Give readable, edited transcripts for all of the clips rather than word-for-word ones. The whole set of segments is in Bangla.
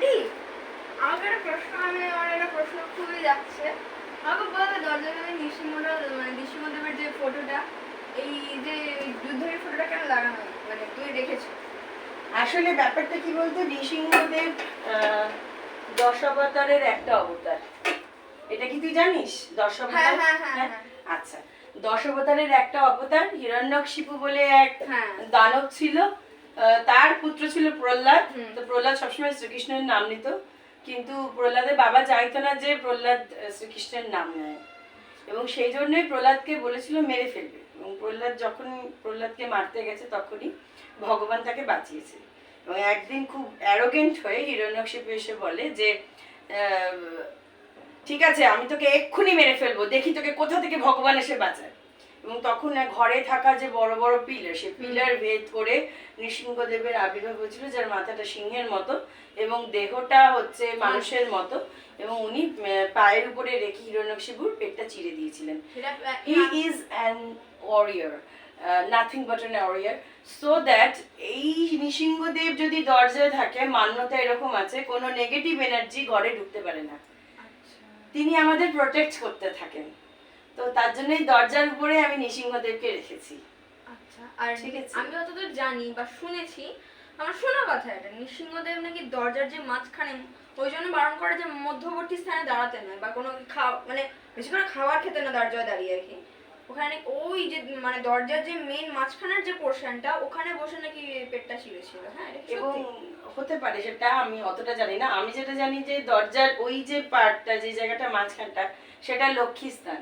আন্টি, আমাকে একটা প্রশ্ন, আমার একটা প্রশ্ন খুবই যাচ্ছে। আমাকে বলবে দরজায় নৃসিংহদেবের যে ফটোটা, এই যে যুদ্ধের ফটোটা কেন লাগানো, মানে তুমি রেখেছো? আসলে ব্যাপারটা কি বলতো, নৃসিংহদেব দশাবতারের একটা অবতার। এটা কি তুই জানিস? দশাবতার, হ্যাঁ। আচ্ছা, দশাবতারের একটা অবতার। হিরণ্যকশিপু বলে এক হ্যাঁ। দানব ছিল, তার পুত্র ছিল প্রহ্লাদ। তো প্রহ্লাদ সবসময় শ্রীকৃষ্ণের নাম নিত, কিন্তু প্রহ্লাদের বাবা চাইতো না যে প্রহ্লাদ শ্রীকৃষ্ণের নাম নেয়, এবং সেই জন্যই প্রহ্লাদকে বলেছিল মেরে ফেলবে। এবং প্রহ্লাদ যখন প্রহ্লাদকে মারতে গেছে তখনই ভগবান তাকে বাঁচিয়েছে। এবং একদিন খুব অ্যারোগেন্ট হয়ে হিরণ্যকশিপু এসে বলে যে ঠিক আছে, আমি তোকে এক্ষুনি মেরে ফেলবো, দেখি তোকে কোথা থেকে ভগবান এসে বাঁচায়। এবং তখন ঘরে থাকা যে বড় বড় পিলার, সেই পিলার ভেদ করে নৃসিংহদেবের আবির্ভাব হয়েছিল, যার মাথাটা সিংহের মতো এবং দেহটা হচ্ছে মানুষের মতো, এবং উনি পায়ের উপরে রেখে হিরণ্যকশিপুর পেটটা চিরে দিয়েছিলেন। He is an warrior, nothing but an warrior. So that এই নৃসিংহদেব যদি দরজায় থাকে, মান্যতা এরকম আছে, কোনো নেগেটিভ এনার্জি ঘরে ঢুকতে পারে না, তিনি আমাদের প্রোটেক্ট করতে থাকেন। তো তার জন্যই দরজার উপরে আমি নৃসিংহদেবকে রেখেছি। আচ্ছা, আর আমি যতদূর জানি বা শুনেছি, আমার শোনা কথা, এটা নৃসিংহদেব নাকি দরজার যে মাঝখানে, ওই জন্য বারণ করে যে মধ্যবর্তী স্থানে দাঁড়াতে নয়, বা কোনো মানে বেশি করে খাবার খেতে না দরজায় দাঁড়িয়ে আর কি। ওখানে ওই যে মানে দরজার যে মেইন মাঝখানের যে পোর্শনটা, ওখানে বসে নাকি পেটটা ছিঁড়েছিল। হ্যাঁ, এটা এবং হতে পারে, সেটা আমি অতটা জানি না। আমি যেটা জানি যে দরজার ওই যে পার্টটা, যে জায়গাটা মাঝখানটা, সেটা লক্ষ্মী স্থান।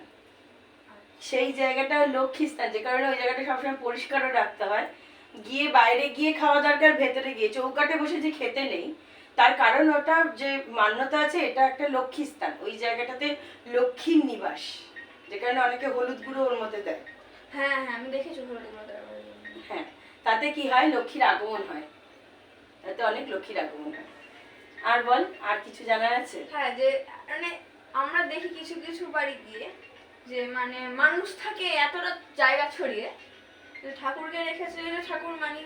সেই জায়গাটা লক্ষ্মী স্থান, যে কারণে ওই জায়গাটা সবসময় পরিষ্কারও রাখতে হয়। গিয়ে বাইরে গিয়ে খাওয়া দরকার, ভেতরে গিয়ে চৌকাঠে বসে যে খেতে নেই, তার কারণ ওটা যে মান্যতা আছে, এটা একটা লক্ষ্মী স্থান। ওই জায়গাটাতে লক্ষ্মীর নিবাস, যে কারণে অনেকে হলুদ গুঁড়ো ওর মধ্যে দেয়। হ্যাঁ, আমি দেখেছি হলুদ গুঁড়ো দেওয়া। হ্যাঁ, তাতে কি হয়, লক্ষ্মীর আগমন হয়, তাতে অনেক লক্ষ্মীর আগমন হয়। আর বল, আর কিছু জানার আছে? হ্যাঁ, যে মানে আমরা দেখি কিছু কিছু বাড়ি গিয়ে যে মানে মানুষ থাকে এতটা জায়গা ছড়িয়ে, ঠাকুরকে রেখেছে যে ঠাকুর মানি,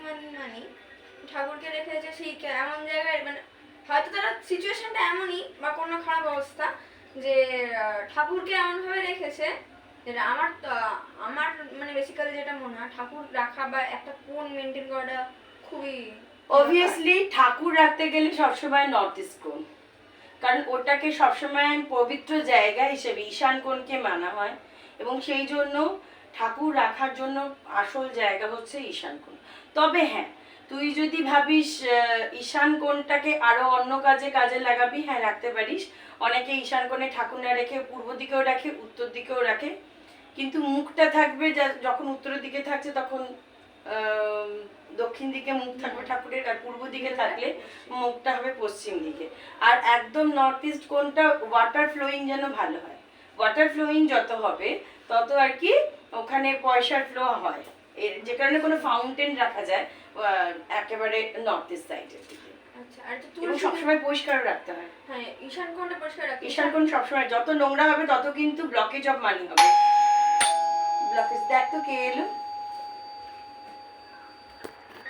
ঠাকুরকে রেখেছে সেই এমন জায়গায়, মানে হয়তো তারা সিচুয়েশনটা এমনই বা কোনো খারাপ অবস্থা, যে ঠাকুরকে এমনভাবে রেখেছে যেটা আমার মানে বেসিক্যালি যেটা মনে হয়, ঠাকুর রাখা বা একটা কোণ মেনটেন করাটা খুবই অবভিয়াসলি ঠাকুর রাখতে গেলে সবসময় নর্থ ইস্ট কোণ, কারণ ওটাকে সবসময় পবিত্র জায়গা হিসেবে ঈশান কোণকে মানা হয়, এবং সেই জন্য ঠাকুর রাখার জন্য আসল জায়গা হচ্ছে ঈশান কোণ। তবে হ্যাঁ, তুই যদি ভাবিস ঈশান কোণটাকে আরো অন্য কাজে লাগাবি, হ্যাঁ রাখতে পারিস। অনেকে ঈশান কোণে ঠাকুর না রেখে পূর্ব দিকেও রাখে, উত্তর দিকেও রাখে, কিন্তু মুখটা থাকবে, যখন উত্তরের দিকে থাকছে তখন দক্ষিণ দিকে মুখ থাকবে ঠাকুরের, আর পূর্ব দিকে থাকলে মুখটা হবে পশ্চিম দিকে। আর একদম নর্থ ইস্ট কোনটা ওয়াটার ফ্লোয়িং যেন ভালো হয়, ওয়াটার ফ্লোয়িং যত হবে তত আর কি ওখানে পয়সার ফ্লো হয়, যে কারণে কোনো ফাউন্টেন রাখা যায় একেবারে নর্থ ইস্ট সাইডের দিকে। আচ্ছা, আর এবং সবসময় পরিষ্কার রাখতে হয়। হ্যাঁ, ঈশান কোণটা পরিষ্কার রাখতে, ঈশান কোণ সবসময়, যত নোংরা হবে তত কিন্তু ব্লকেজ অফ মানি হবে। ব্লকেজ, দেখ তো কে এলো।